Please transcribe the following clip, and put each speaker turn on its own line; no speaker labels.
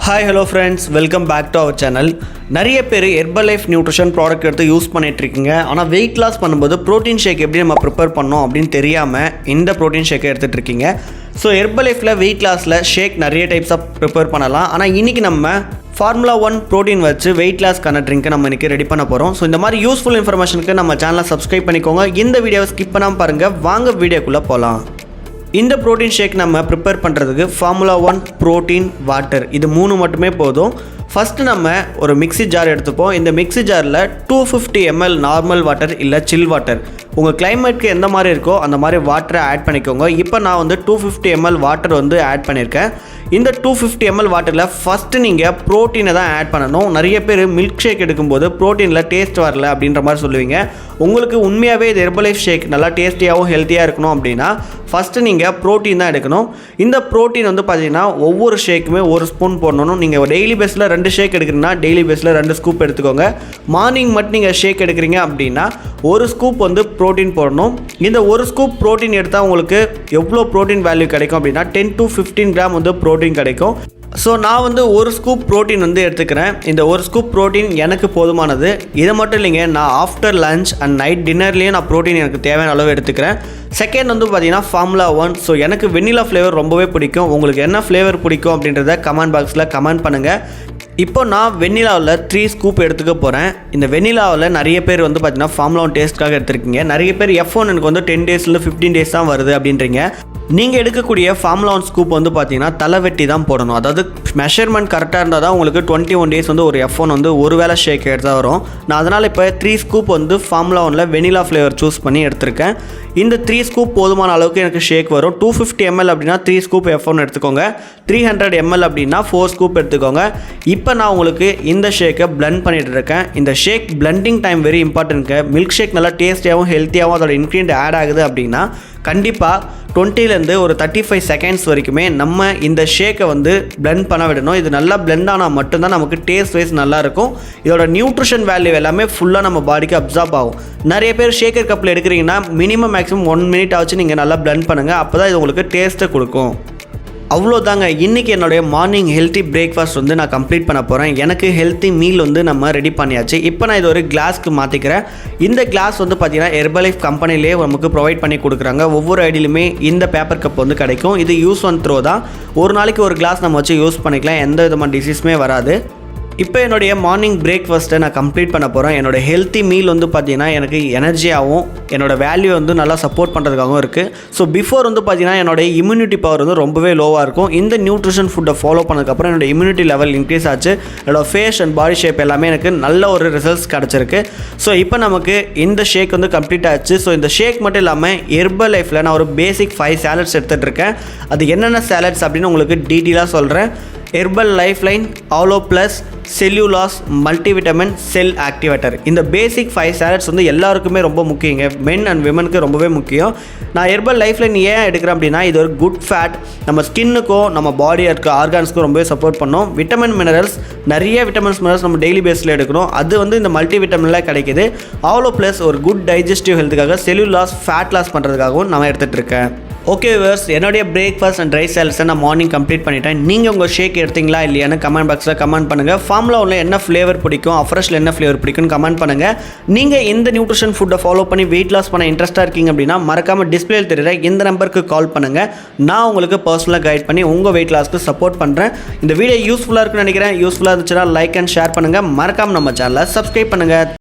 Hi hello friends, welcome back to our channel. நிறைய பேர் Herbalife nutrition product எடுத்து use பண்ணிகிட்ருக்கீங்க. ஆனால் வெயிட் லாஸ் பண்ணும்போது ப்ரோட்டீன் ஷேக் எப்படி நம்ம ப்ரிப்பேர் பண்ணோம் அப்படின்னு தெரியாமல் இந்த ப்ரோட்டீன் ஷேக்கை எடுத்துகிட்ருக்கீங்க. ஸோ ஹெர்பலைஃபில் வெயிட் லாஸில் ஷேக் நிறைய டைப்ஸாக ப்ரிப்பேர் பண்ணலாம். ஆனால் இன்றைக்கி நம்ம ஃபார்முலா 1 ப்ரோட்டீன் வச்சு வெயிட் லாஸ்க்கான ட்ரிங்க்கை நம்ம இன்றைக்கி ரெடி பண்ண போகிறோம். ஸோ இந்த மாதிரி யூஸ்ஃபுல் இன்ஃபர்மேஷனுக்கு நம்ம சேனலை சப்ஸ்கிரைப் பண்ணிக்கோங்க. இந்த வீடியோவை ஸ்கிப் பண்ணாமல் பாருங்கள். வாங்க வீடியோக்குள்ளே போகலாம். இந்த ப்ரோட்டீன் ஷேக் நம்ம ப்ரிப்பேர் பண்ணுறதுக்கு ஃபார்முலா 1 ப்ரோட்டீன் வாட்டர் இது 3 மட்டுமே போதும். ஃபஸ்ட்டு நம்ம ஒரு மிக்ஸி ஜார் எடுத்துப்போம். இந்த மிக்ஸி ஜாரில் 250 ml நார்மல் வாட்டர் இல்லை சில் வாட்டர், உங்கள் கிளைமேட்க்கு எந்த மாதிரி இருக்கோ அந்த மாதிரி வாட்டரை ஆட் பண்ணிக்கோங்க. இப்போ நான் வந்து 250 ml வாட்டர் வந்து ஆட் பண்ணியிருக்கேன். இந்த 250 ml வாட்டரில் ஃபஸ்ட்டு நீங்கள் ப்ரோட்டீனை தான் ஆட் பண்ணணும். நிறைய பேர் மில்க் ஷேக் எடுக்கும்போது ப்ரோட்டீனில் டேஸ்ட் வரல அப்படின்ற மாதிரி சொல்லுவீங்க. உங்களுக்கு உண்மையாகவே இது ஹெர்பலைஃப் ஷேக் நல்லா டேஸ்டியாகவும் ஹெல்த்தியாக இருக்கணும் அப்படின்னா ஃபஸ்ட்டு நீங்கள் ப்ரோட்டீன் தான் எடுக்கணும். இந்த ப்ரோட்டீன் வந்து பார்த்தீங்கன்னா ஒவ்வொரு ஷேக்குமே 1 ஸ்பூன் போடணும். நீங்கள் டெய்லி பேஸில் 2 ஷேக் எடுக்கிறீங்கன்னா டெய்லி பேஸில் 2 ஸ்கூப் எடுத்துக்கோங்க. மார்னிங் மட்டும் நீங்கள் ஷேக் எடுக்கிறீங்க அப்படின்னா 1 ஸ்கூப் வந்து ப்ரோட்டீன் போடணும். இந்த 1 ஸ்கூப் ப்ரோட்டீன் எடுத்தால் உங்களுக்கு எவ்வளோ ப்ரோட்டீன் வேல்யூ கிடைக்கும் அப்படின்னா 10 to 15 கிராம் வந்து ப்ரோட்டீன் கிடைக்கும். ஸோ நான் வந்து 1 ஸ்கூப் ப்ரோட்டீன் வந்து எடுத்துக்கிறேன். இந்த 1 ஸ்கூப் ப்ரோட்டீன் எனக்கு போதுமானது. இது மட்டும் இல்லைங்க, நான் ஆஃப்டர் லஞ்ச் அண்ட் நைட் டின்னர்லேயும் நான் ப்ரோட்டீன் எனக்கு தேவையான அளவு எடுத்துக்கிறேன். செகண்ட் வந்து பார்த்தீங்கன்னா ஃபார்முலா 1. ஸோ எனக்கு வெண்ணிலா ஃப்ளேவர் ரொம்பவே பிடிக்கும். உங்களுக்கு என்ன ஃப்ளேவர் பிடிக்கும் அப்படின்றத கமெண்ட் பாக்ஸில் கமெண்ட் பண்ணுங்கள். இப்போ நான் வெண்ணிலாவில் 3 ஸ்கூப் எடுத்துக்க போகிறேன். இந்த வெண்ணிலாவில் நிறைய பேர் வந்து பார்த்தீங்கன்னா ஃபார்முலா 1 டேஸ்ட்காக எடுத்துருக்கீங்க. நிறைய பேர் F1 எனக்கு வந்து 10 டேஸ்லேருந்து 15 டேஸ் தான் வருது அப்படின்றீங்க. நீங்கள் எடுக்கக்கூடிய ஃபார்முலா 1 ஸ்கூப் வந்து பார்த்தீங்கன்னா தலைவெட்டி தான் போடணும். அதாவது மெஷர்மெண்ட் கரெக்டாக இருந்தால் தான் உங்களுக்கு 21 டேஸ் வந்து ஒரு F1 வந்து ஒரு வேளை ஷேக் எடுத்தால் வரும். நான் அதனால் இப்போ 3 ஸ்கூப் வந்து ஃபார்முலா 1ல் வெனிலா ஃப்ளேவர் சூஸ் பண்ணி எடுத்திருக்கேன். இந்த 3 ஸ்கூப் போதுமான அளவுக்கு எனக்கு ஷேக் வரும். 250 ml அப்படின்னா 3 ஸ்கூப் F1 எடுத்துக்கோங்க. 300 ml அப்படின்னா 4 ஸ்கூப் எடுத்துக்கோங்க. இப்போ நான் உங்களுக்கு இந்த ஷேக்கை பிளெண்ட் பண்ணிட்டு இருக்கேன். இந்த ஷேக் பிளெண்டிங் டைம் வெரி இம்பார்ட்டன்ட்ங்க. மில்க் ஷேக் நல்லா டேஸ்டியாகவும் ஹெல்த்தியாகவும் அதோட இன்க்ரீடியன்ட் ஆட் ஆகுது அப்படின்னா கண்டிப்பாக 20லேருந்து ஒரு 35 செகண்ட்ஸ் வரைக்குமே நம்ம இந்த ஷேக்கை வந்து பிளெண்ட் பண்ண விடணும். இது நல்லா பிளெண்ட் ஆனால் மட்டும்தான் நமக்கு டேஸ்ட் வைஸ் நல்லாயிருக்கும். இதோட நியூட்ரிஷன் வேல்யூ எல்லாமே ஃபுல்லாக நம்ம பாடிக்கு அப்சார்ப் ஆகும். நிறைய பேர் ஷேக்கர் கப்பில் எடுக்கிறீங்கன்னா மினிமம் மேக்ஸிமம் 1 மினிட் ஆச்சு நீங்கள் நல்லா பிளெண்ட் பண்ணுங்கள். அப்போ தான் இது உங்களுக்கு டேஸ்ட்டை கொடுக்கும். அவ்வளோதாங்க. இன்றைக்கி என்னுடைய மார்னிங் ஹெல்த்தி பிரேக்ஃபாஸ்ட் வந்து நான் கம்ப்ளீட் பண்ண போகிறேன். எனக்கு ஹெல்த்தி மீல் வந்து நம்ம ரெடி பண்ணியாச்சு. இப்போ நான் இது ஒரு கிளாஸ்க்கு மாற்றிக்கிறேன். இந்த கிளாஸ் வந்து பார்த்திங்கன்னா ஹெர்பலைஃப் கம்பெனிலே நமக்கு ப்ரொவைட் பண்ணி கொடுக்குறாங்க. ஒவ்வொரு ஐடியிலுமே இந்த பேப்பர் கப் வந்து கிடைக்கும். இது யூஸ் அண்ட் த்ரோ தான். ஒரு நாளைக்கு ஒரு கிளாஸ் நம்ம வச்சு யூஸ் பண்ணிக்கலாம். எந்த விதமான டிசீஸுமே வராது. இப்போ என்னுடைய மார்னிங் பிரேக்ஃபாஸ்ட்டை நான் கம்ப்ளீட் பண்ண போகிறேன். என்னோடய ஹெல்த்தி மீல் வந்து பார்த்திங்கன்னா எனக்கு எனர்ஜியாகவும் என்னோடய வேல்யூ வந்து நல்லா சப்போர்ட் பண்ணுறதுக்காகவும் இருக்குது. ஸோ பிஃபோர் வந்து பார்த்திங்கன்னா என்னோடய இம்யூனிட்டி பவர் வந்து ரொம்பவே லோவாக இருக்கும். இந்த நியூட்ரிஷன் ஃபுட்டை ஃபாலோ பண்ணதுக்கப்புறம் என்னோடய இம்யூனிட்டி லெவல் இன்க்ரீஸ் ஆச்சு. என்னோடய ஃபேஸ் அண்ட் பாடி ஷேப் எல்லாமே எனக்கு நல்ல ஒரு ரிசல்ட்ஸ் கிடச்சிருக்கு. ஸோ இப்போ நமக்கு இந்த ஷேக் வந்து கம்ப்ளீட் ஆச்சு. ஸோ இந்த ஷேக் மட்டும் இல்லாமல் ஹெர்பலைஃபில் நான் ஒரு பேசிக் 5 சாலட்ஸ் எடுத்துகிட்டு இருக்கேன். அது என்னென்ன சாலட்ஸ் அப்படின்னு உங்களுக்கு டீட்டெயிலாக சொல்கிறேன். Herbal life line, aloe plus, cell u loss, multivitamin, cell activator. இந்த பேசிக் 5 சாலட்ஸ் வந்து எல்லாருக்குமே ரொம்ப முக்கியங்க. மென் அண்ட் விமனுக்கு ரொம்பவே முக்கியம். நான் ஹெர்பல் லைஃப் லைன் ஏன் எடுக்கிறேன் அப்படின்னா இது ஒரு குட் ஃபேட், நம்ம ஸ்கின்னுக்கும் நம்ம பாடியாக இருக்க ஆர்கான்ஸ்க்கும் ரொம்பவே சப்போர்ட் பண்ணும். விட்டமின் மினரல்ஸ், நிறைய விட்டமின்ஸ் மினரல்ஸ் நம்ம டெய்லி பேஸில் எடுக்கணும். அது வந்து இந்த மல்டிவிட்டமினில் கிடைக்கிது. ஆலோ ப்ளஸ் ஒரு குட் டைஜஸ்டிவ் ஹெல்த்துக்காக, செல்லுலாஸ் ஃபேட் லாஸ் பண்ணுறதுக்காகவும் நான் எடுத்துகிட்டு இருக்கேன். ஓகே வியூவர்ஸ், என்னுடைய பிரேக்ஃபாஸ்ட் அண்ட் ட்ரை சாலட்ஸை நான் மார்னிங் கம்ப்ளீட் பண்ணிட்டேன். நீங்கள் உங்கள் ஷேக் எடுத்தீங்களா இல்லையான்னு கமெண்ட் பாக்ஸில் கமெண்ட் பண்ணுங்கள். ஃபார்முலா 1 என்ன ஃப்ளேவர் பிடிக்கும், அஃப்ரெஷ்ல என்ன ஃப்ளேவர் பிடிக்கும்னு கமெண்ட் பண்ணுங்கள். நீங்கள் இந்த நியூட்ரிஷன் ஃபுட்டை ஃபாலோ பண்ணி வெயிட் லாஸ் பண்ண இன்ட்ரெஸ்ட்டாக இருக்கீங்க அப்படின்னா மறக்காமல் டிஸ்பிளேல தெரியுற இந்த நம்பருக்கு கால் பண்ணுங்கள். நான் உங்களுக்கு பர்சனலாக கைட் பண்ணி உங்கள் வெயிட் லாஸ்க்கு சப்போர்ட் பண்ணுறேன். இந்த வீடியோ யூஸ்ஃபுல்லாக இருக்குன்னு நினைக்கிறேன். யூஸ்ஃபுல்லாக இருந்துச்சுன்னா லைக் அண்ட் ஷேர் பண்ணுங்கள். மறக்காமல் நம்ம சேனலை சப்ஸ்கிரைப் பண்ணுங்கள்.